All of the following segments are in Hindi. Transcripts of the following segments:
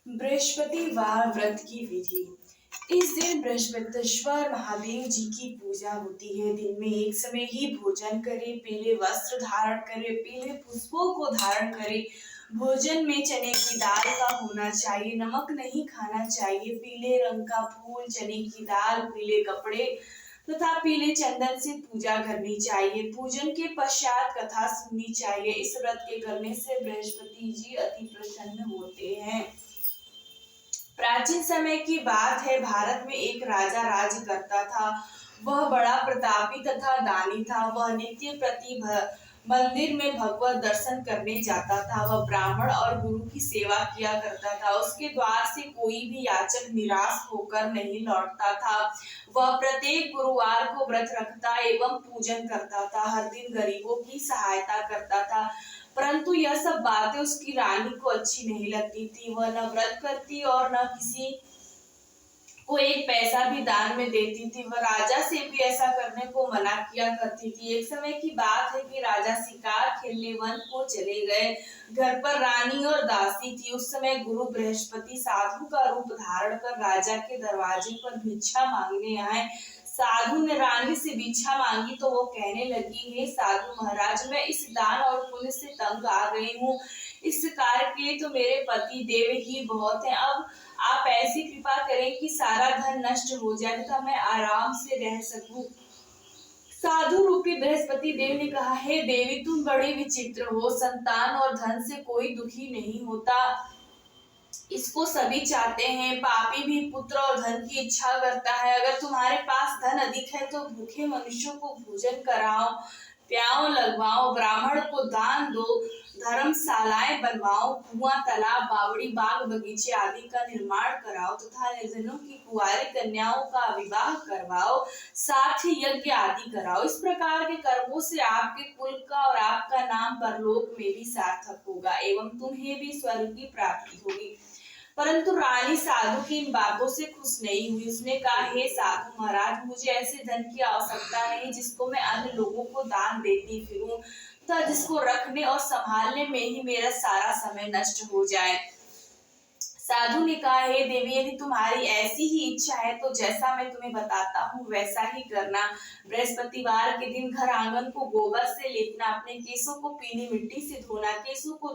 बृहस्पतिवार व्रत की विधि। इस दिन बृहस्पतिश्वर महादेव जी की पूजा होती है। दिन में एक समय ही भोजन करें, पीले वस्त्र धारण करें, पीले पुष्पों को धारण करें। भोजन में चने की दाल का होना चाहिए, नमक नहीं खाना चाहिए। पीले रंग का फूल, चने की दाल, पीले कपड़े तथा पीले चंदन से पूजा करनी चाहिए। पूजन के पश्चात कथा सुननी चाहिए। इस व्रत के करने से बृहस्पति जी अति प्रसन्न होते हैं। प्राचीन समय की बात है, भारत में एक राजा राज्य करता था। वह बड़ा प्रतापी तथा दानी था। वह नित्य प्रति मंदिर में भगवत दर्शन करने जाता था। वह ब्राह्मण और गुरु की सेवा किया करता था। उसके द्वार से कोई भी याचक निराश होकर नहीं लौटता था। वह प्रत्येक गुरुवार को व्रत रखता एवं पूजन करता था। हर दिन गरीबों की सहायता करता था। परंतु यह सब बातें उसकी रानी को अच्छी नहीं लगती थी। वह न व्रत करती और न किसी को एक पैसा भी दान में देती थी। वह राजा से भी ऐसा करने को मना किया करती थी। एक समय की बात है कि राजा शिकार खेलने वन को चले गए। घर पर रानी और दासी थी। उस समय गुरु बृहस्पति साधु का रूप धारण कर राजा के दरवाजे पर भिक्षा मांगने आए। साधु ने रानी से भिक्षा मांगी तो वो कहने लगी, हे साधु महाराज, मैं इस दान और पुण्य से तंग आ गई हूँ। इस कार्य के लिए तो मेरे पति देव ही बहुत हैं। अब आप ऐसी कृपा करें कि सारा धन नष्ट हो जाए तथा मैं आराम से रह सकूं। साधु रूपी बृहस्पति देव ने कहा, हे देवी, तुम बड़ी विचित्र हो। संतान और धन से कोई दुखी नहीं होता, इसको सभी चाहते हैं। पापी भी पुत्र और धन की इच्छा करता है। अगर तुम्हारे पास धन अधिक है तो भूखे मनुष्यों को भोजन कराओ, प्याओ लगवाओ, ब्राह्मण को दान दो, धर्मशालाएं बनवाओ, कुआं, तालाब, बावड़ी, बाग बगीचे आदि का निर्माण कराओ तथा निर्धनों की कुंवारी कन्याओं का विवाह करवाओ, साथ ही यज्ञ आदि कराओ। इस प्रकार के कर्मों से आपके कुल का और आपका नाम परलोक में भी सार्थक होगा एवं तुम्हें भी स्वर्ग की प्राप्ति होगी। परंतु रानी साधु की इन बातों से खुश नहीं हुई। उसने कहा, हे साधु महाराज, मुझे ऐसे धन की आवश्यकता नहीं जिसको मैं अन्य लोगों को दान देती फिरूं तथा जिसको रखने और संभालने में ही मेरा सारा समय नष्ट हो जाए। साधु ने कहा, हे देवी, यदि तुम्हारी ऐसी ही इच्छा है तो जैसा मैं तुम्हें बताता हूँ वैसा ही करना। बृहस्पतिवार के दिन घर आंगन को गोबर से लेपना, अपने केसों को पीली मिट्टी से धोना, केसों को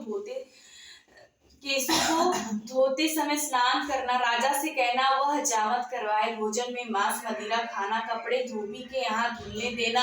धोते समय स्नान करना, राजा से कहना वह हजामत करवाए, भोजन में मांस मदिरा खाना, कपड़े धोबी के यहाँ धुलने देना।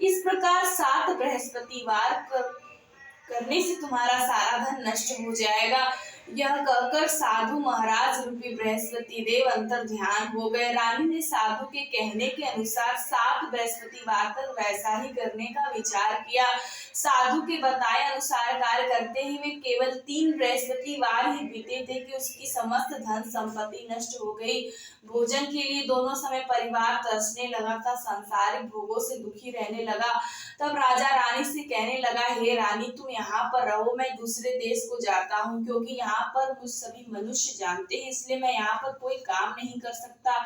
इस प्रकार 7 बृहस्पतिवार करने से तुम्हारा सारा धन नष्ट हो जाएगा। यह कहकर साधु महाराज रूपी बृहस्पति देव अंतर ध्यान हो गए। रानी ने साधु के कहने के अनुसार 7 बृहस्पतिवार तक वैसा ही करने का विचार किया। साधु के बताए अनुसार कार्य करते ही वे केवल 3 बृहस्पतिवार ही बीते थे कि उसकी समस्त धन संपत्ति नष्ट हो गई। भोजन के लिए दोनों समय परिवार तरसने लगा था, सांसारिक भोगों से दुखी रहने लगा। तब राजा रानी से कहने लगा, हे रानी, तुम यहाँ पर रहो, मैं दूसरे देश को जाता हूँ, क्योंकि यहाँ पर मुझ सभी मनुष्य जानते हैं, इसलिए मैं यहाँ पर कोई काम नहीं कर सकता।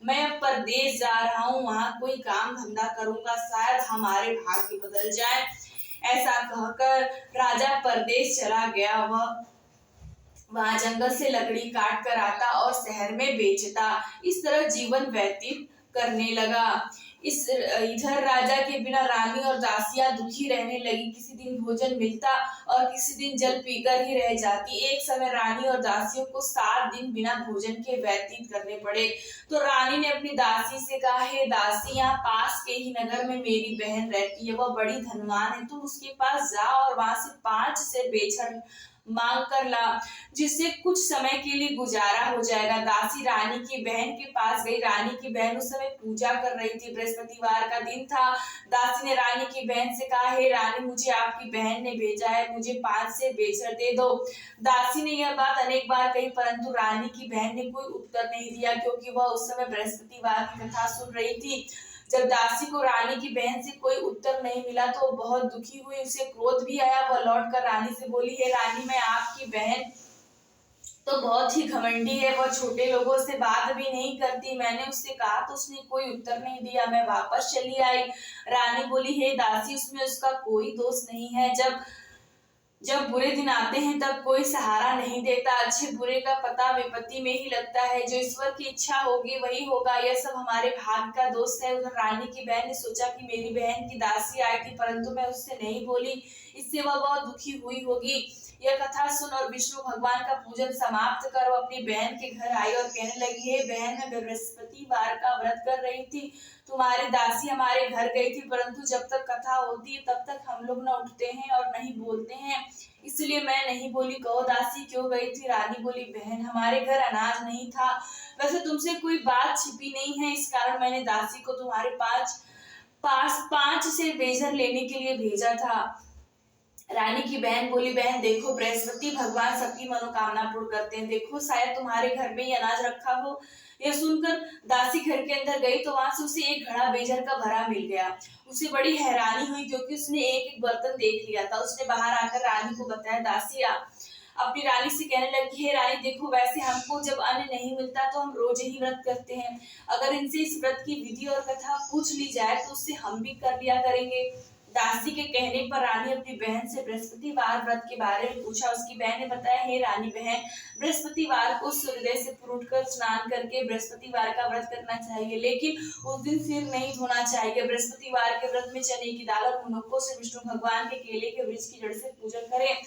मैं अब परदेश जा रहा हूँ, वहाँ कोई काम धंधा करूंगा, शायद हमारे भाग्य बदल जाए। ऐसा कहकर राजा परदेश चला गया। वह वहां जंगल से लकड़ी काट कर आता और शहर में बेचता। इस तरह जीवन व्यतीत करने लगा। इधर राजा के बिना रानी और दासियां दुखी रहने लगी। किसी दिन भोजन मिलता और किसी दिन जल पीकर ही रह जाती। एक समय रानी और दासियों को 7 दिन बिना भोजन के व्यतीत करने पड़े। तो रानी ने अपनी दासी से कहा, हे दासी, यहाँ पास के ही नगर में मेरी बहन रहती है, वह बड़ी धनवान है, तुम उसके पास जाओ और वहां से 5 से बेचड़ मांग कर ला, जिससे कुछ समय के लिए गुजारा हो जाएगा। दासी रानी की बहन के पास गई। रानी की बहन उस समय पूजा कर रही थी। बृहस्पतिवार का दिन था। दासी ने रानी की बहन से कहा, हे रानी, मुझे आपकी बहन ने भेजा है, मुझे 5 से बेचड़ दे दो। दासी ने यह बात अनेक बार कही, परंतु रानी की बहन ने कोई उत्तर नहीं दिया, क्योंकि वह उस समय बृहस्पतिवार की कथा सुन रही थी। जब दासी को रानी की बहन से कोई उत्तर नहीं मिला तो वो बहुत दुखी हुई, उसे क्रोध भी आया। वह लौटकर रानी से बोली, हे रानी, मैं आपकी बहन तो बहुत ही घमंडी है, वह छोटे लोगों से बात भी नहीं करती। मैंने उससे कहा तो उसने कोई उत्तर नहीं दिया, मैं वापस चली आई। रानी बोली, हे दासी, उसमें उसका कोई दोष नहीं है। जब जब बुरे दिन आते हैं तब कोई सहारा नहीं देता, अच्छे बुरे का पता विपत्ति में ही लगता है, जो ईश्वर की इच्छा होगी वही होगा, यह सब हमारे भाग्य का दोष है। उधर रानी की बहन ने सोचा कि मेरी बहन की दासी आई थी परंतु मैं उससे नहीं बोली, इससे वह बहुत दुखी हुई होगी। यह कथा सुन और विष्णु भगवान का पूजन समाप्त कर वो अपनी बहन के घर आई और कहने लगी, हे बहन, मैं बृहस्पतिवार का व्रत कर रही थी, तुम्हारी दासी हमारे घर गई थी परंतु जब तक कथा होती है तब तक हम लोग न उठते हैं और नहीं बोलते हैं, इसलिए मैं नहीं बोली। कहो दासी क्यों गई थी? रानी बोली, बहन, हमारे घर अनाज नहीं था, वैसे तुमसे कोई बात छिपी नहीं है, इस कारण मैंने दासी को तुम्हारे पास 5 से बेजर लेने के लिए भेजा था। रानी की बहन बोली, बहन देखो, बृहस्पति भगवान सबकी मनोकामना पूर्ण करते हैं, देखो शायद तुम्हारे घर में ही अनाज रखा हो। यह सुनकर दासी घर के अंदर गई तो वहां से उसे एक घड़ा बेजर का भरा मिल गया। उसे बड़ी हैरानी हुई क्योंकि उसने एक एक बर्तन देख लिया था। उसने बाहर आकर रानी को बताया। दासी अपनी रानी से कहने लगी, हे रानी देखो, वैसे हमको जब अन्न नहीं मिलता तो हम रोज ही व्रत करते हैं, अगर इनसे इस व्रत की विधि और कथा पूछ ली जाए तो उससे हम भी कर लिया करेंगे। दासी के कहने पर रानी अपनी बहन से बृहस्पतिवार व्रत के बारे में पूछा। उसकी बहन ने बताया, हे रानी बहन, बृहस्पतिवार को सूर्योदय से पूर्व उठकर स्नान करके बृहस्पतिवार का व्रत करना चाहिए, लेकिन उस दिन सिर नहीं धोना चाहिए। बृहस्पतिवार के व्रत में चने की दाल और मुनक्कों से विष्णु भगवान के केले के वृक्ष की जड़ से पूजन करें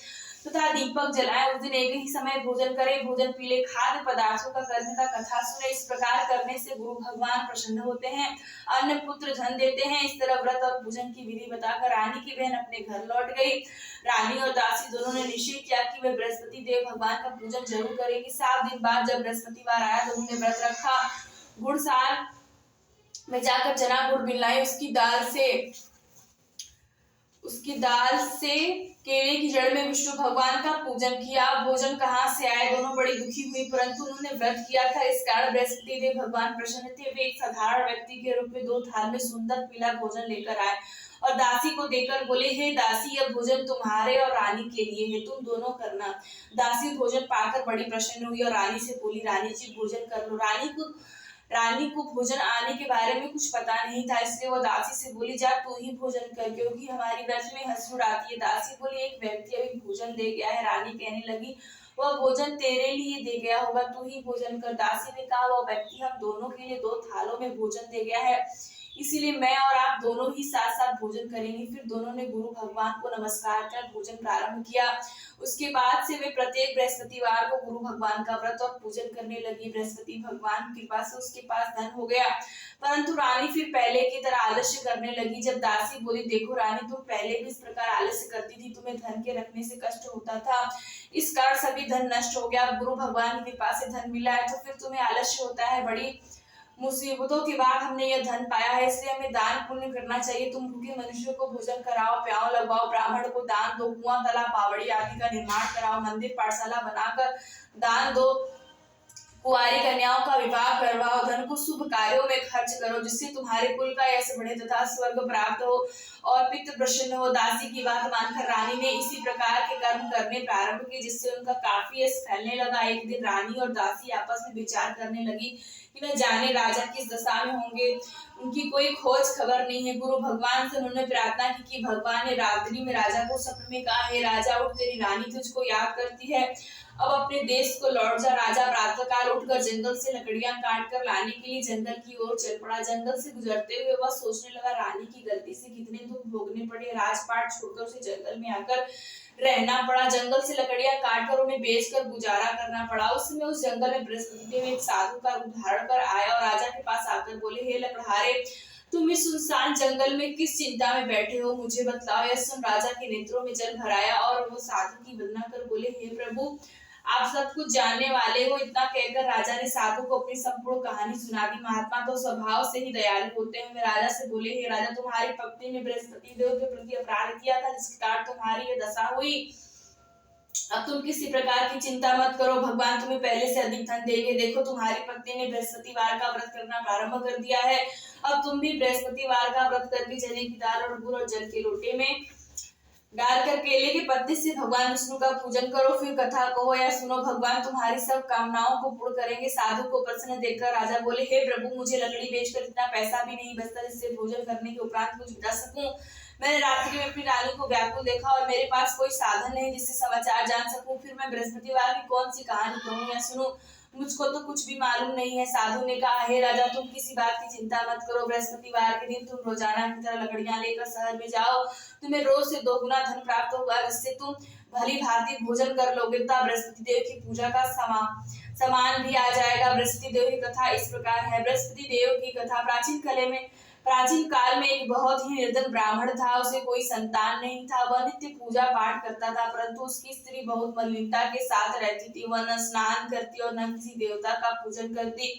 तथा दीपक जलाएं। उस दिन एक ही समय भोजन करें, भोजन पीले, खाद्य पदार्थों का कर्म तथा कथा सुने। इस प्रकार करने से गुरु भगवान प्रसन्न होते हैं, अन्न पुत्र धन देते हैं। इस तरह व्रत और पूजन की विधि बताकर रानी की बहन अपने घर लौट गई। रानी और दासी दोनों ने निश्चय किया कि वे बृहस्पति देव भगवान का पूजन जरूर करेंगी। 7 दिन बाद जब बृहस्पतिवार आया तो उन्होंने व्रत रखा। गुड़साल में जाकर चना गुड़ मिलाई, उसकी दाल से केले की जड़ में विष्णु भगवान का पूजन किया। भोजन कहाँ से आए? दोनों बड़ी दुखी हुई, परंतु उन्होंने व्रत किया था, इस कारण बृहस्पति देव भगवान प्रसन्न थे। वे एक साधारण व्यक्ति के रूप में 2 थाल में सुंदर पीला भोजन लेकर आए और दासी को देकर बोले, हे दासी, यह भोजन तुम्हारे और रानी के लिए है, तुम दोनों करना। दासी भोजन पाकर बड़ी प्रसन्न हुई और रानी से बोली, रानी जी भोजन कर लो। रानी को भोजन आने के बारे में कुछ पता नहीं था, इसलिए वो दासी से बोली, जा तू ही भोजन कर, क्योंकि हमारी व्रत में हंसी उड़ाती है। दासी बोली, एक व्यक्ति अभी भोजन दे गया है। रानी कहने लगी, वह भोजन तेरे लिए दे गया होगा, तू ही भोजन कर। दासी ने कहा, वह व्यक्ति हम दोनों के लिए 2 थालों में भोजन दे गया है, इसीलिए मैं और आप दोनों ही साथ साथ भोजन करेंगे। फिर दोनों ने गुरु भगवान को नमस्कार कर भोजन प्रारंभ किया। उसके बाद से वे प्रत्येक बृहस्पतिवार को गुरु भगवान का व्रत और पूजन करने लगी। बृहस्पति भगवान की कृपा से उसके पास धन हो गया, परंतु रानी फिर पहले की तरह आलस्य करने लगी। जब दासी बोली, देखो रानी, तुम पहले भी इस प्रकार आलस्य करती थी, तुम्हें धन के रखने से कष्ट होता था, इस कारण सभी धन नष्ट हो गया। अब गुरु भगवान की कृपा से धन मिला है तो फिर तुम्हें आलस्य होता है। बड़ी मुसीबतों के बाद हमने यह धन पाया है, इसलिए हमें दान पुण्य करना चाहिए। तुम भूखे मनुष्यों को भोजन कराओ, प्याओ लगवाओ, ब्राह्मण को दान दो, कुआं तालाब बावड़ी आदि का निर्माण कराओ, मंदिर पाठशाला बनाकर दान दो, कुंवारी कन्याओं का विवाह करवाओ, धन को शुभ कार्यों में खर्च करो, जिससे तुम्हारे कुल का यश बढ़े तथा स्वर्ग प्राप्त हो और पितृ प्रसन्न हो। दासी की बात मानकर रानी ने इसी प्रकार के कर्म करने प्रारंभ किए, जिससे उनका काफी यश फैलने लगा। एक दिन रानी और दासी आपस में विचार करने लगी कि न जाने राजा किस दशा में होंगे, उनकी कोई खोज खबर नहीं है। गुरु भगवान से उन्होंने प्रार्थना की कि भगवान ने रात्रि में राजा को सपने में कहा, हे राजा उठ, तेरी रानी तुझको याद करती है, अब अपने देश को लौट जा। राजा प्रातःकाल उठकर जंगल से लकड़ियां काट कर लाने के लिए जंगल की ओर चल पड़ा। जंगल से गुजरते हुए वह सोचने लगा, रानी की गलती से कितने दुख भोगने पड़े, राजपाट छोड़कर उसे जंगल में आकर रहना पड़ा, जंगल से लकड़ियां काटकर उन्हें बेचकर गुजारा करना पड़ा। उस समय उस जंगल में बृहस्पति देव एक साधु का रूप धारण कर आए और राजा के पास आकर बोले, हे लकड़हारे, तुम इस सुनसान जंगल में किस चिंता में बैठे हो, मुझे बतलाओ। यह सुन राजा के नेत्रों में जल भर आया और वो साधु की वंदना कर बोले, हे प्रभु, आप सब कुछ जानने वाले हो। इतना कहकर राजा ने साधु को अपनी संपूर्ण कहानी सुना दी। महात्मा तो स्वभाव से ही दयालु होते हैं। वे राजा से बोले, हे राजा, तुम्हारी पत्नी ने बृहस्पति देव के प्रति अपराध किया था, जिसके कारण तुम्हारी ये दशा हुई। अब तुम किसी प्रकार की चिंता मत करो, भगवान तुम्हें पहले से अधिक धन देंगे। देखो, तुम्हारी पत्नी ने बृहस्पतिवार का व्रत करना प्रारंभ कर दिया है। अब तुम भी बृहस्पतिवार का व्रत करके चने की दाल और गुड़ और जल के लोटे में डालकर केले के पत्ते से भगवान विष्णु का पूजन करो, फिर कथा कहो या सुनो, भगवान तुम्हारी सब कामनाओं को पूर्ण करेंगे। साधु को प्रसन्न देखकर राजा बोले, हे प्रभु, मुझे लकड़ी बेचकर इतना पैसा भी नहीं बचता जिससे भोजन करने के उपरांत कुछ बचा सकूं। मैंने रात्रि में अपनी रानी को व्याकुल देखा और मेरे पास कोई साधन नहीं जिससे समाचार जान सकूं। फिर मैं बृहस्पतिवार की कौन सी कहानी कहूँ या सुनूं, मुझको तो कुछ भी मालूम नहीं है। साधु ने कहा, हे राजा, तुम किसी बात की चिंता मत करो। बृहस्पतिवार के दिन तुम रोजाना की तरह लकड़ियां लेकर शहर में जाओ। तुम्हें रोज से 2 गुना धन प्राप्त होगा, जिससे तुम भली भांति भोजन कर लोगे तथा बृहस्पति देव की पूजा का सामान भी आ जाएगा। बृहस्पति देव की कथा इस प्रकार है। बृहस्पति देव की कथा प्राचीन काल में एक बहुत ही निर्धन ब्राह्मण था। उसे कोई संतान नहीं था। वह नित्य पूजा पाठ करता था, परंतु उसकी स्त्री बहुत मलिनता के साथ रहती थी। वह न स्नान करती और न किसी देवता का पूजन करती।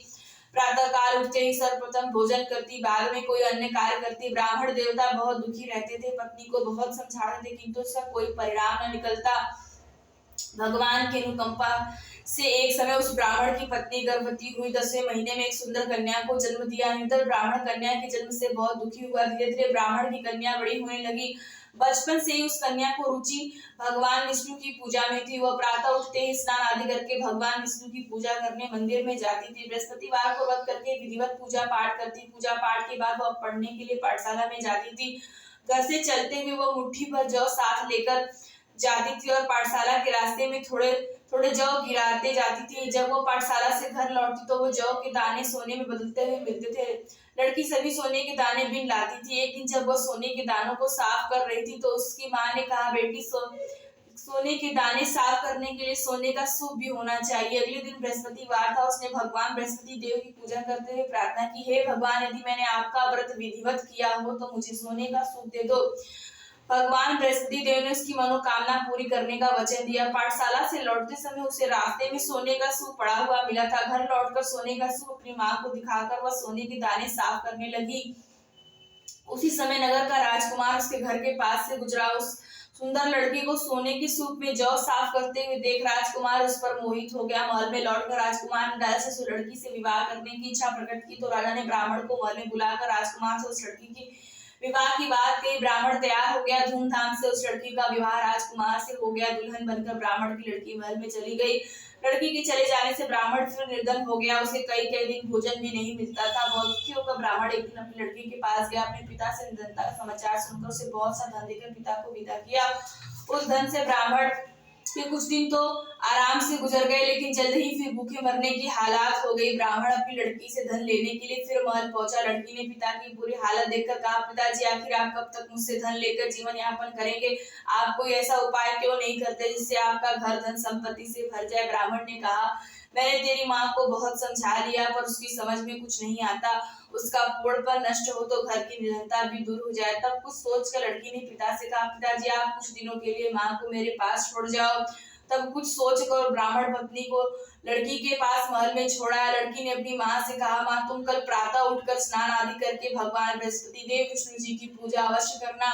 प्रातः काल उठते ही सर्वप्रथम भोजन करती, बाद में कोई अन्य कार्य करती। ब्राह्मण देवता बहुत दुखी रहते थे। पत्नी को बहुत समझाते थे, किंतु उसका कोई परिणाम न निकलता। भगवान की अनुकंपा से एक समय उस ब्राह्मण की पत्नी गर्भवती हुई। 10वें महीने में एक सुंदर कन्या को जन्म दिया। निर्दल ब्राह्मण कन्या के जन्म से बहुत दुखी हुआ। धीरे धीरे ब्राह्मण की कन्या बड़ी होने लगी। बचपन से ही उस कन्या को रुचि भगवान विष्णु की पूजा में थी। वह प्रातः उठते ही स्नान आदि करके भगवान विष्णु की पूजा करने मंदिर में जाती थी। बृहस्पतिवार को व्रत करके विधिवत पूजा पाठ करती। पूजा पाठ के बाद वह पढ़ने के लिए पाठशाला में जाती थी। घर से चलते हुए वह मुट्ठी भर जौ साथ लेकर जाती थी और पाठशाला के रास्ते में थोड़े थोड़े जौ गिराते जाती थी। जब वो पाठशाला से घर लौटती तो वो जौ के दाने सोने में बदलते हुए मिलते थे। लड़की सभी सोने के दाने बीन लाती थी। एक दिन जब वह सोने के दानों को साफ कर रही थी तो उसकी माँ ने कहा, बेटी, सोने के दाने साफ करने के लिए सोने का सूप भी होना चाहिए। अगले दिन बृहस्पतिवार था। उसने भगवान बृहस्पति देव की पूजा करते हुए प्रार्थना की, हे भगवान, यदि मैंने आपका व्रत विधिवत किया हो तो मुझे सोने का सूप दे दो। भगवान बृहस्पति देव ने उसकी मनोकामना पूरी करने का वचन दिया। पाठशाला से लौटते समय उसे रास्ते में सोने का सूप पड़ा हुआ मिला था। घर लौटकर सोने का सूप अपनी माँ को दिखाकर वह सोने के दाने साफ करने लगी। उसी समय नगर का राजकुमार उसके घर के पास से गुजरा। उस सुंदर लड़की को सोने के सूप में जौ साफ करते हुए देख राजकुमार उस पर मोहित हो गया। महल में लौटकर राजकुमार ने राजा से उस लड़की से विवाह करने की इच्छा प्रकट की तो राजा ने ब्राह्मण को महल में बुलाकर राजकुमार से उस लड़की की विवाह की बात कही। ब्राह्मण तैयार हो गया। धूमधाम से उस लड़की का विवाह राजकुमार से हो गया। दुल्हन बनकर ब्राह्मण की लड़की महल में चली गई। लड़की के चले जाने से ब्राह्मण फिर निर्धन हो गया। उसे कई कई दिन भोजन भी नहीं मिलता था। बहुत दुखी होकर ब्राह्मण एक दिन अपनी लड़की के पास गया। अपने पिता से निर्धनता का समाचार सुनकर उसे बहुत सा धन देकर पिता को विदा किया। उस धन से ब्राह्मण के कुछ दिन तो आराम से गुजर गए, लेकिन जल्द ही फिर भूखे मरने की हालात हो गई। ब्राह्मण अपनी लड़की से धन लेने के लिए फिर महल पहुंचा। लड़की ने पिता की बुरी हालत देखकर कहा, पिताजी, आखिर आप कब तक मुझसे धन लेकर जीवन यापन करेंगे? आप कोई ऐसा उपाय क्यों नहीं करते जिससे आपका घर धन संपत्ति से भर जाए? ब्राह्मण ने कहा, मैंने तेरी माँ को बहुत समझा लिया, पर उसकी समझ में कुछ नहीं आता। उसका पूर्णपन नष्ट हो तो घर की निर्धनता भी दूर हो जाए। तब कुछ सोचकर लड़की ने पिता से कहा, पिताजी, आप कुछ दिनों के लिए माँ को मेरे पास छोड़ जाओ। तब कुछ सोचकर ब्राह्मण पत्नी को लड़की के पास महल में छोड़ा। लड़की ने अपनी माँ से कहा, माँ, तुम कल प्रातः उठकर स्नान आदि करके भगवान बृहस्पति देव विष्णु जी की पूजा अवश्य करना।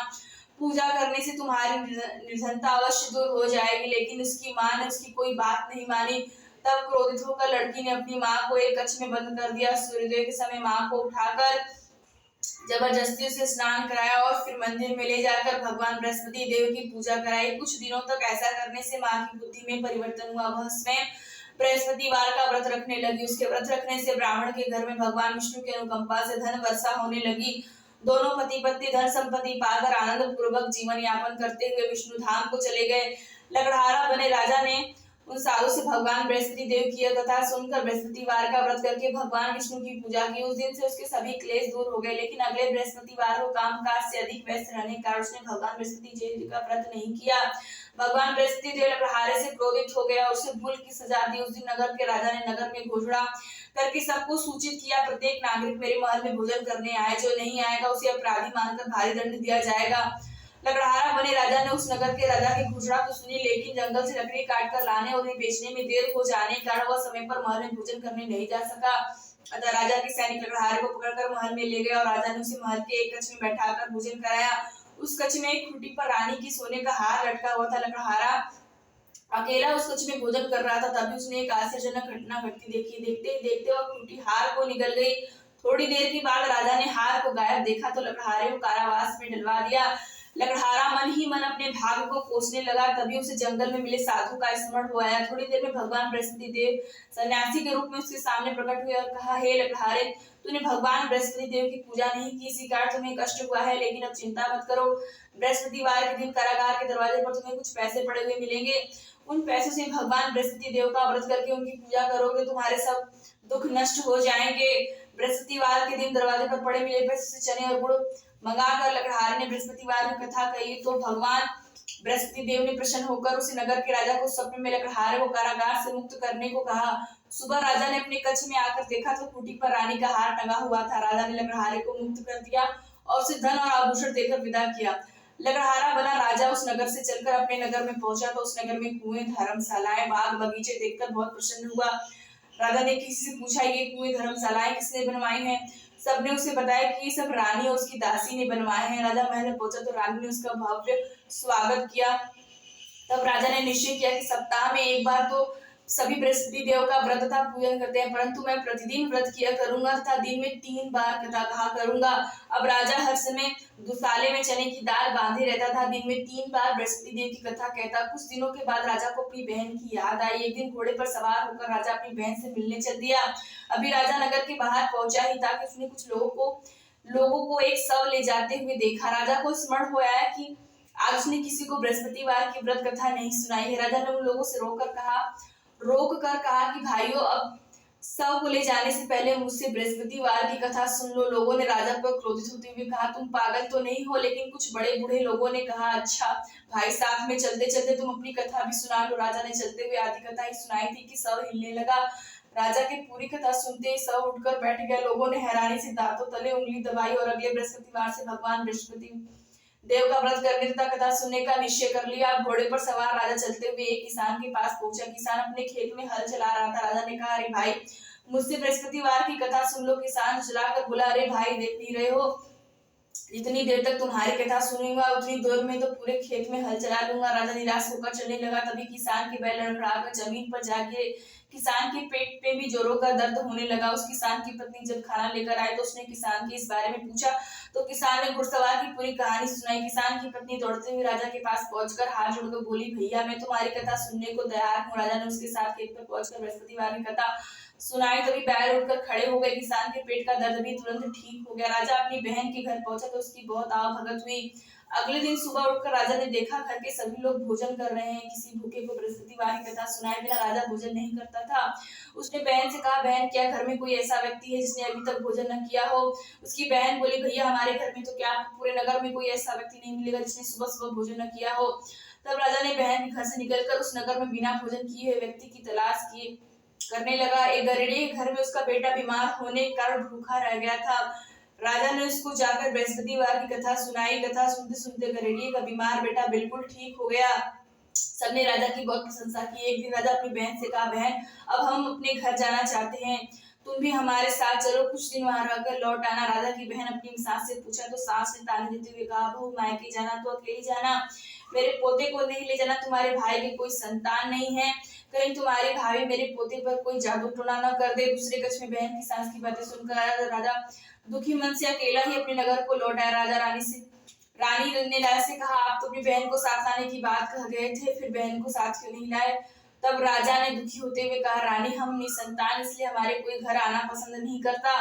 पूजा करने से तुम्हारी निर्धनता अवश्य दूर हो जाएगी। लेकिन उसकी माँ ने उसकी कोई बात नहीं मानी। तब क्रोधित होकर लड़की ने अपनी माँ को एक कक्ष में बंद कर दिया। सूर्योदय के समय माँ को उठाकर जबरदस्ती उसे स्नान कराया और फिर मंदिर में ले जाकर भगवान बृहस्पति देव की पूजा कराई। कुछ दिनों तक ऐसा करने से माँ की बुद्धि में परिवर्तन हुआ। वह स्वयं बृहस्पतिवार का व्रत रखने लगी। उसके व्रत रखने से ब्राह्मण के घर में भगवान विष्णु की अनुकंपा से धन वर्षा होने लगी। दोनों पति पत्नी धन संपत्ति पाकर आनंद पूर्वक जीवन यापन करते हुए विष्णु धाम को चले गए। लकड़हारा बने राजा ने उन साधु से भगवान बृहस्पति देव की यह कथा सुनकर बृहस्पतिवार का व्रत करके भगवान विष्णु की पूजा की। उस दिन से उसके सभी क्लेश दूर हो गए। लेकिन अगले बृहस्पतिवार को कामकाज से अधिक व्यस्त रहने के कारण उसने भगवान बृहस्पति देव का व्रत नहीं किया। भगवान बृहस्पति देव लकड़हारे से क्रोधित हो गया और उसे भूल की सजा दी। उस दिन नगर के राजा ने नगर में घोषणा करके सबको सूचित किया, प्रत्येक नागरिक मेरे महल में भोजन करने आए। जो नहीं आएगा उसे अपराधी मानकर भारी दंड दिया जाएगा। लकड़हारा बने राजा ने उस नगर के राजा की घोषणा तो सुनी, लेकिन जंगल से लकड़ी काट कर लाने और उन्हें बेचने में देर हो जाने के कारण वह समय पर महल में भोजन करने नहीं जा सका। अतः राजा के सैनिक लकड़हारे को पकड़कर महल में ले गए और राजा ने उसे महल के एक कक्ष में बैठाकर भोजन कराया। उस कक्ष में एक खूंटी पर रानी की सोने का हार लटका हुआ था। लकड़हारा अकेला उस कक्ष में भोजन कर रहा था, तभी उसने एक आश्चर्यजनक घटना घटती देखी। देखते ही देखते वह खूंटी हार को निगल गई। थोड़ी देर के बाद राजा ने हार को गायब देखा तो लकड़हारे को कारावास में डलवा दिया। लकड़हारा मन ही मन अपने भाग्य को कोसने लगा। तभी उसे जंगल में मिले साधु का स्मरण हो आया। थोड़ी देर में भगवान बृहस्पति देव सन्यासी के रूप में उसके सामने प्रकट हुए और कहा, हे लकड़हारे, तूने भगवान बृहस्पति देव की पूजा नहीं की, इसी कारण तुम्हें कष्ट हुआ है। लेकिन अब चिंता मत करो, बृहस्पतिवार के दिन कारागार के दरवाजे पर तुम्हें कुछ पैसे पड़े हुए मिलेंगे। उन पैसों से भगवान बृहस्पति देव का व्रत करके उनकी पूजा करोगे, तुम्हारे सब दुख नष्ट हो जाएंगे। बृहस्पतिवार के दिन दरवाजे पर पड़े मिले पैसे से चने और गुड़ मंगाकर लकड़हारे ने बृहस्पतिवार की कथा कही तो भगवान बृहस्पति देव ने प्रसन्न होकर उसे नगर के राजा को स्वप्न में लकड़हारे को कारागार से मुक्त करने को कहा। सुबह राजा ने अपने कक्ष में आकर देखा तो खूंटी पर रानी का हार टंगा हुआ था। राजा ने लकड़हारे को मुक्त कर दिया और उसे धन और आभूषण देकर विदा किया। लकड़हारा बना राजा उस नगर से चलकर अपने नगर में पहुंचा तो उस नगर में कुएं, धर्मशालाएं, बाग बगीचे देखकर बहुत प्रसन्न हुआ। राजा ने किसी से पूछा, ये कुएं, धर्मशालाएं किसने बनवाई हैं? सबने उसे बताया कि ये सब रानी और उसकी दासी ने बनवाए हैं। राजा महल में पहुंचा तो रानी ने उसका भव्य स्वागत किया। तब राजा ने निश्चय किया कि सप्ताह में एक बार तो सभी बृहस्पति देव का व्रत तथा पूजन करते हैं, परंतु मैं प्रतिदिन व्रत किया करूंगा तथा दिन में 3 बार कथा कहा करूंगा। अब राजा हर समय दुसाले में चने की दाल बांधे रहता था, दिन में 3 बार बृहस्पति देव की कथा कहता। कुछ दिनों के बाद राजा को अपनी बहन की याद आई। एक दिन घोड़े पर सवार होकर राजा अपनी बहन से मिलने चल दिया। अभी राजा नगर के बाहर पहुंचा ही था कि उसने कुछ लोगों को एक शव ले जाते हुए देखा। राजा को स्मरण हो आया कि आज उसने किसी को बृहस्पतिवार की व्रत कथा नहीं सुनाई है। राजा ने उन लोगों से रोक कर कहा कि भाइयों, अब शव को ले जाने से पहले मुझसे बृहस्पतिवार की कथा सुन लो। लोगों ने राजा पर क्रोधित होते हुए कहा, तुम पागल तो नहीं हो? लेकिन कुछ बड़े बूढ़े लोगों ने कहा, अच्छा भाई, साथ में चलते चलते तुम अपनी कथा भी सुना लो। राजा ने चलते हुए आधी कथा ही सुनाई थी कि शव हिलने लगा। राजा की पूरी कथा सुनते ही शव उठकर बैठ गया। लोगों ने हैरानी से दांतों तले उंगली दबाई और अगले बृहस्पतिवार से भगवान बृहस्पति देव का व्रत करने तथा कथा सुनने का निश्चय कर लिया। घोड़े पर सवार राजा चलते हुए एक किसान के पास पहुंचा। किसान अपने खेत में हल चला रहा था। राजा ने कहा, अरे भाई, मुझसे बृहस्पतिवार की कथा सुन लो। किसान झुलाकर बोला, अरे भाई, देख नहीं रहे हो, जितनी देर तक तुम्हारी कथा सुनूंगा उतनी देर में तो पूरे खेत में हल चला लूंगा। राजा निराश होकर चलने लगा। तभी किसान के बैल लड़खड़ाकर जमीन पर जा गिरे। किसान के पेट में भी जोरों का दर्द होने लगा। उस किसान की पत्नी जब खाना लेकर आए तो उसने किसान के इस बारे में पूछा तो किसान ने घुड़सवार की पूरी कहानी सुनाई। किसान की पत्नी दौड़ते हुए राजा के पास पहुंचकर हाथ जोड़कर बोली, भैया, मैं तुम्हारी कथा सुनने को तैयार हूँ। राजा ने उसके साथ खेत पर पहुंचकर बृहस्पतिवार की कथा सुनाई। तभी बैल उठकर खड़े हो गए। किसान के पेट का दर्द भी तुरंत ठीक हो गया। राजा अपनी बहन के घर पहुंचा तो उसकी बहुत आवभगत हुई। अगले दिन सुबह उठकर राजा ने देखा घर के सभी लोग भोजन कर रहे हैं। किसी भूखे को बृहस्पतिवार की कथा सुनाए बिना राजा भोजन नहीं करता था। उसने बहन से कहा, बहन, क्या घर में कोई ऐसा व्यक्ति है जिसने अभी तक भोजन न किया हो? उसकी बहन बोली, भैया, हमारे घर में तो क्या पूरे नगर में कोई ऐसा व्यक्ति नहीं मिलेगा जिसने सुबह सुबह भोजन न किया हो। तब राजा ने बहन के घर से निकलकर उस नगर में बिना भोजन किए हुए व्यक्ति की तलाश करने लगा। एक गरीब के घर में उसका बेटा बीमार होने के कारण भूखा रह गया था। राजा ने उसको जाकर बृहस्पतिवार की कथा सुनाई। कथा सुनते सुनते गरीब का बीमार बेटा बिल्कुल ठीक हो गया। सबने राजा की बहुत प्रशंसा की। एक दिन राजा अपनी बहन से कहा, बहन, अब हम अपने घर जाना चाहते हैं, तुम भी हमारे साथ चलो, कुछ दिन वहां रहकर लौट आना। राजा की बहन अपनी सास से पूछा तो सास ने ताने देते हुए कहा, बहू, मायके जाना तो अकेली जाना, मेरे पोते को नहीं ले जाना। तुम्हारे भाई की कोई संतान नहीं है, कहीं तुम्हारे भाई मेरे पोते पर कोई जादू टोना न कर दे। दूसरे कक्ष में बहन की सास की बातें सुनकर राजा दुखी मन से अकेला ही अपने नगर को लौट आया। रानी ने राजा से कहा, आप तो अपनी बहन को साथ लाने की बात कह गए थे, फिर बहन को साथ क्यों नहीं लाए? तब राजा ने दुखी होते हुए कहा, रानी, हम निसंतान, इसलिए हमारे कोई घर आना पसंद नहीं करता।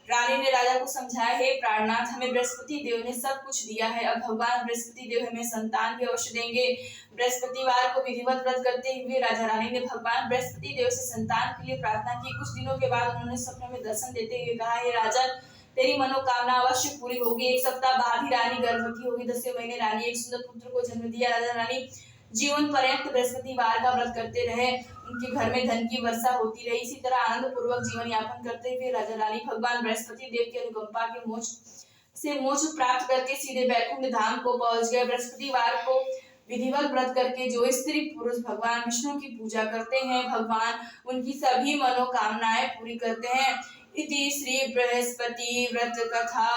रानी ने राजा को समझाया, हे प्राणनाथ, हमें बृहस्पति देव ने सब कुछ दिया है, अब भगवान बृहस्पति देव हमें संतान भी अवश्य देंगे। बृहस्पतिवार को विधिवत व्रत करते हुए राजा रानी ने भगवान बृहस्पति देव से संतान के लिए प्रार्थना की। कुछ दिनों के बाद उन्होंने सपने में दर्शन देते हुए कहा, हे राजन, तेरी मनोकामना अवश्य पूरी होगी। 1 सप्ताह बाद ही रानी गर्भवती होगी। 10वें महीने रानी एक सुंदर पुत्र को जन्म दिया। राजा रानी जीवन पर्यंत बृहस्पतिवार का व्रत करते रहे। उनके घर में धन की वर्षा होती रही। इसी तरह आनंद पूर्वक जीवन यापन करते हुए राजा रानी भगवान बृहस्पति देव की अनुकंपा के मोक्ष प्राप्त करके सीधे बैकुंठ धाम को पहुंच गए। बृहस्पतिवार को विधिवत व्रत करके जो स्त्री पुरुष भगवान विष्णु की पूजा करते हैं, भगवान उनकी सभी मनोकामनाएं पूरी करते हैं। इति श्री बृहस्पति व्रत कथा।